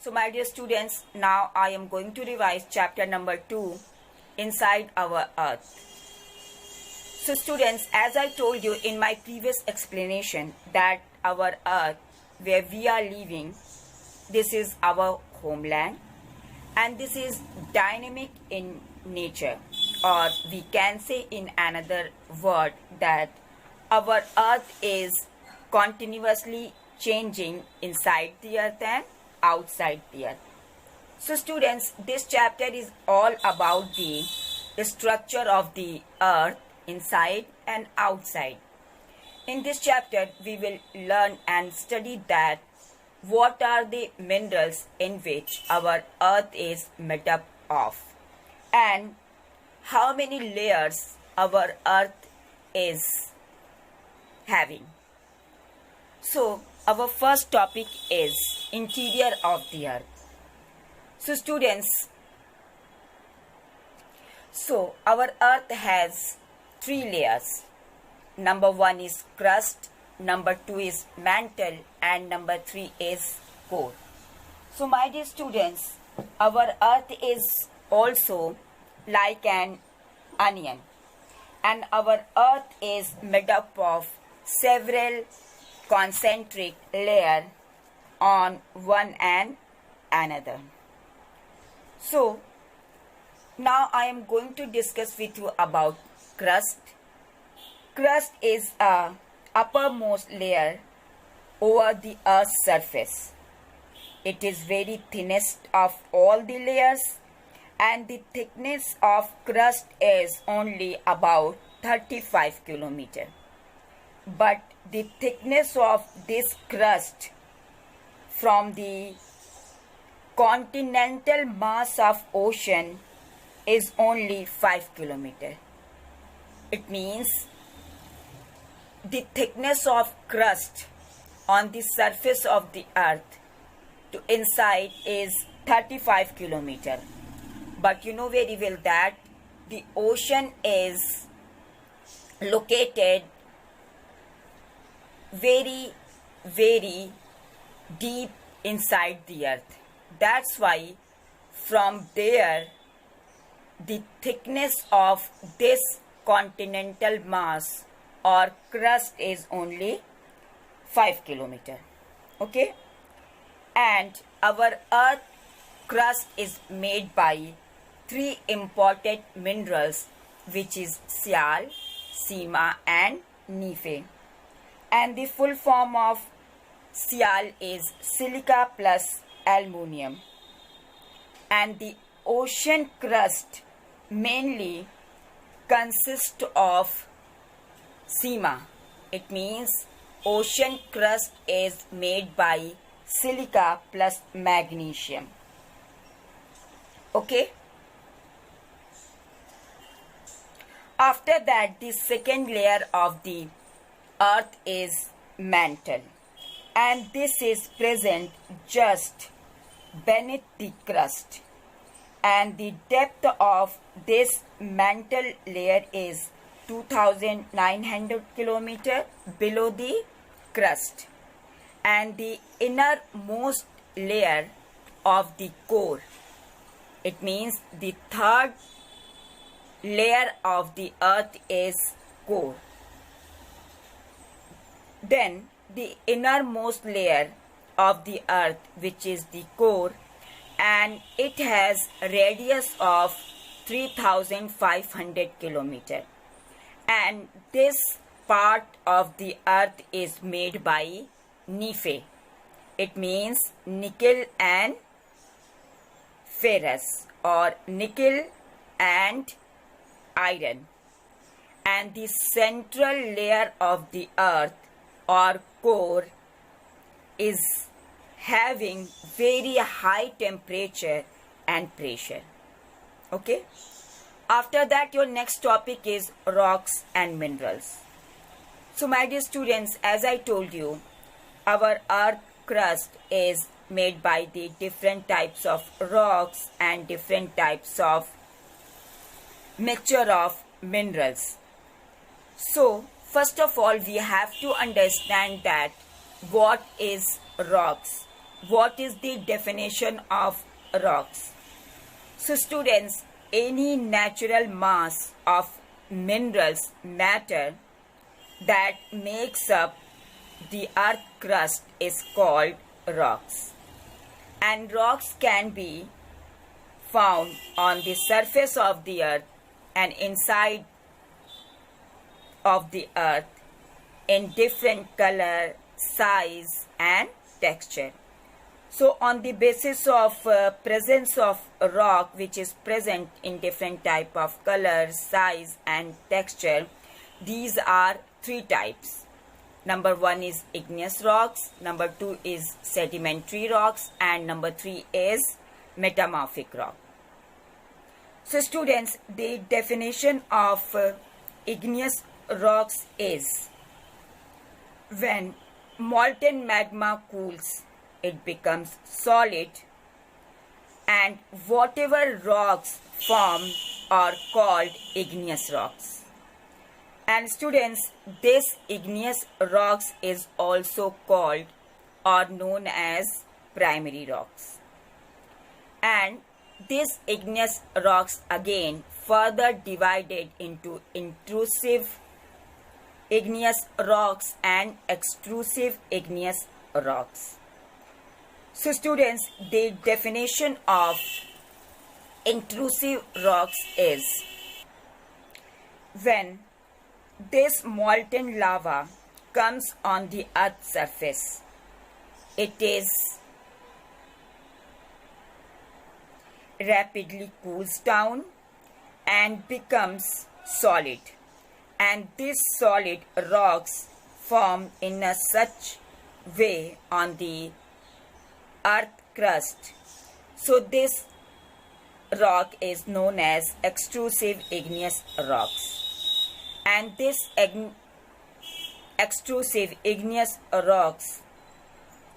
So my dear students, now I am going to revise chapter number 2, Inside Our Earth. So students, as I told you in my previous explanation that our Earth, where we are living, this is our homeland and this is dynamic in nature, or we can say in another word that our Earth is continuously changing inside the Earth and outside the Earth. So students, this chapter is all about the structure of the Earth inside and outside. In this chapter, we will learn and study that what are the minerals in which our Earth is made up of and how many layers our Earth is having. So our first topic is interior of the Earth. So students, our Earth has 3 layers. Number 1 is crust, number 2 is mantle, and number 3 is core. So my dear students, our Earth is also like an onion, and our Earth is made up of several concentric layers on one and another. So now I am going to discuss with you about crust. Crust is a uppermost layer over the Earth's surface. It is very thinnest of all the layers, and the thickness of crust is only about 35 kilometers. But the thickness of this crust from the continental mass of ocean is only 5 kilometers. It means the thickness of crust on the surface of the Earth to inside is 35 kilometers. But you know very well that the ocean is located very, very deep inside the Earth. That's why from there the thickness of this continental mass or crust is only 5 kilometers. Okay? And our Earth crust is made by 3 important minerals, which is Sial, Sima and Nife. And the full form of Sial is silica plus aluminium. And the ocean crust mainly consists of Sima. It means ocean crust is made by silica plus magnesium. Okay? After that, the second layer of the Earth is mantle, and this is present just beneath the crust, and the depth of this mantle layer is 2,900 kilometers below the crust, and the innermost layer of the core, it means the third layer of the Earth is core. Then the innermost layer of the Earth, which is the core, and it has a radius of 3,500 kilometers. And this part of the Earth is made by Nife. It means nickel and ferrous, or nickel and iron. And the central layer of the Earth or core is having very high temperature and pressure. Okay? After that, your next topic is rocks and minerals. So my dear students, as I told you, our Earth crust is made by the different types of rocks and different types of mixture of minerals. So first of all, we have to understand that what is rocks what is the definition of rocks? So students, any natural mass of minerals, matter that makes up the earth crust is called rocks. And rocks can be found on the surface of the earth and inside of the earth in different color, size and texture. So on the basis of presence of rock which is present in different type of color, size and texture, these are three types. Number one is igneous rocks, number two is sedimentary rocks, and number three is metamorphic rock. So students, the definition of igneous rocks is when molten magma cools, it becomes solid, and whatever rocks form are called igneous rocks. And students, this igneous rocks is also called or known as primary rocks. And these igneous rocks again further divided into intrusive igneous rocks and extrusive igneous rocks. So students, the definition of intrusive rocks is when this molten lava comes on the earth's surface, it is rapidly cools down and becomes solid, and these solid rocks form in a such way on the earth crust. So this rock is known as extrusive igneous rocks. And this extrusive igneous rocks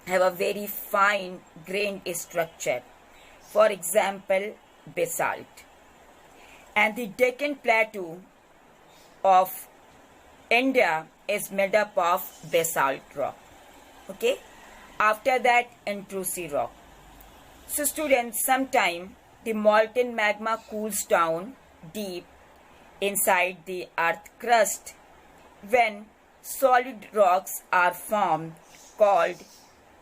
have a very fine grained structure. For example, basalt. And the Deccan Plateau of India is made up of basalt rock. Okay. After that, intrusive rock. So students, sometime the molten magma cools down deep inside the earth crust when solid rocks are formed called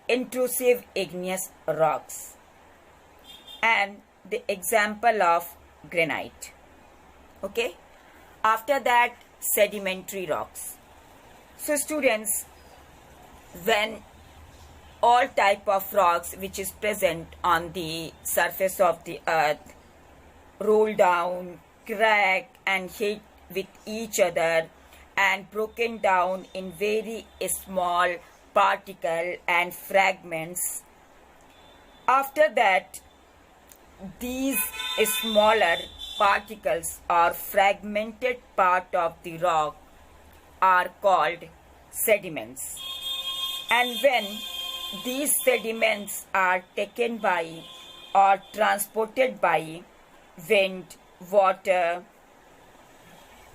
intrusive igneous rocks. And the example of granite. Okay. After that, sedimentary rocks. So students, when all type of rocks which is present on the surface of the earth roll down, crack and hit with each other and broken down in very small particle and fragments. After that, these smaller particles or fragmented part of the rock are called sediments. And when these sediments are taken by or transported by wind, water,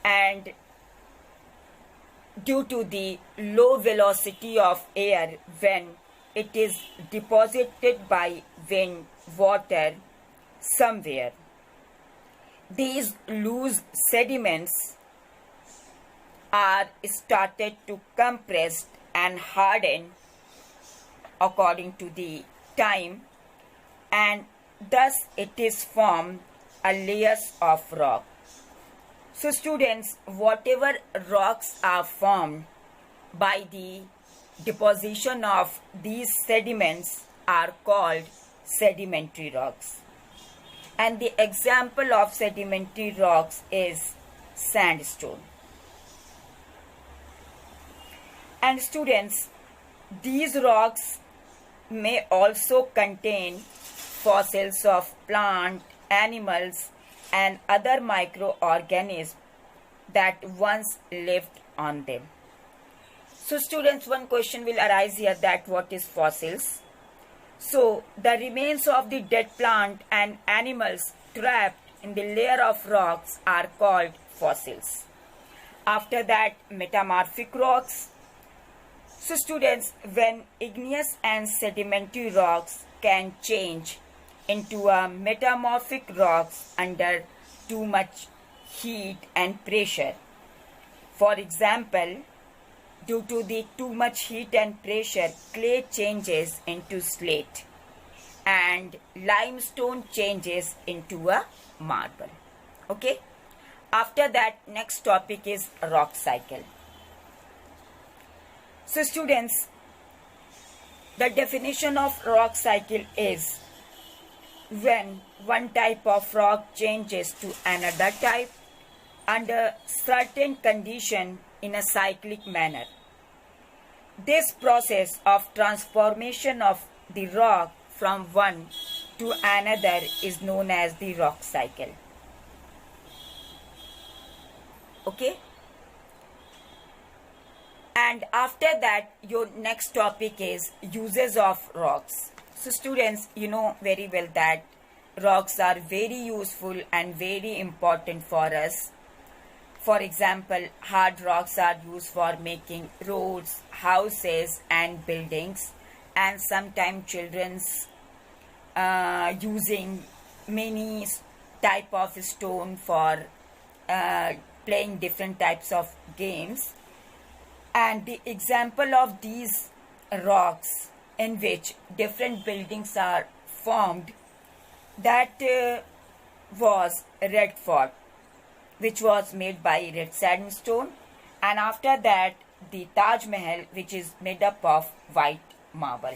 and due to the low velocity of air, when it is deposited by wind, water somewhere, these loose sediments are started to compress and harden according to the time, and thus it is formed a layers of rock. So students, whatever rocks are formed by the deposition of these sediments are called sedimentary rocks. And the example of sedimentary rocks is sandstone. And students, these rocks may also contain fossils of plant, animals and other microorganisms that once lived on them. So students, one question will arise here, that what is fossils? So the remains of the dead plant and animals trapped in the layer of rocks are called fossils. After that, metamorphic rocks. So students, when igneous and sedimentary rocks can change into a metamorphic rocks under too much heat and pressure. For example, due to the too much heat and pressure, clay changes into slate and limestone changes into a marble. Okay. After that, next topic is rock cycle. So students, the definition of rock cycle is when one type of rock changes to another type under certain condition in a cyclic manner. This process of transformation of the rock from one to another is known as the rock cycle. Okay? And after that, your next topic is uses of rocks. So students, you know very well that rocks are very useful and very important for us. For example, hard rocks are used for making roads, houses and buildings, and sometimes children's using many type of stone for playing different types of games. And the example of these rocks in which different buildings are formed, that was Red Fort, which was made by red sandstone, and after that the Taj Mahal, which is made up of white marble.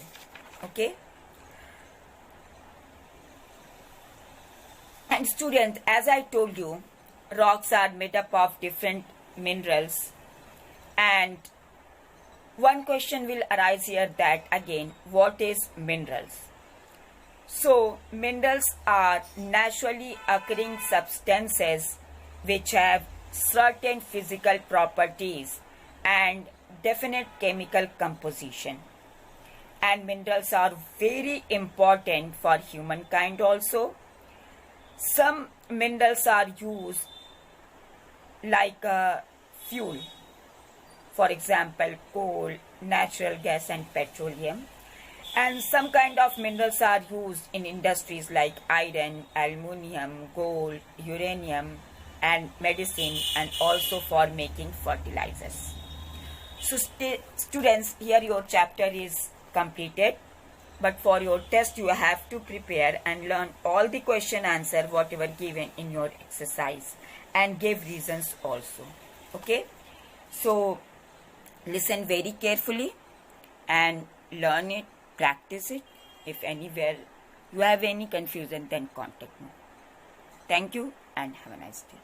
Okay. And students, as I told you, rocks are made up of different minerals, and one question will arise here that again, what is minerals? So minerals are naturally occurring substances which have certain physical properties and definite chemical composition. And minerals are very important for humankind also. Some minerals are used like fuel. For example, coal, natural gas and petroleum. And some kind of minerals are used in industries like iron, aluminium, gold, uranium and medicine, and also for making fertilizers. So students, here your chapter is completed, but for your test you have to prepare and learn all the question answer whatever given in your exercise and give reasons also. Okay, so listen very carefully and learn it, practice it. If anywhere you have any confusion, then contact me. Thank you and have a nice day.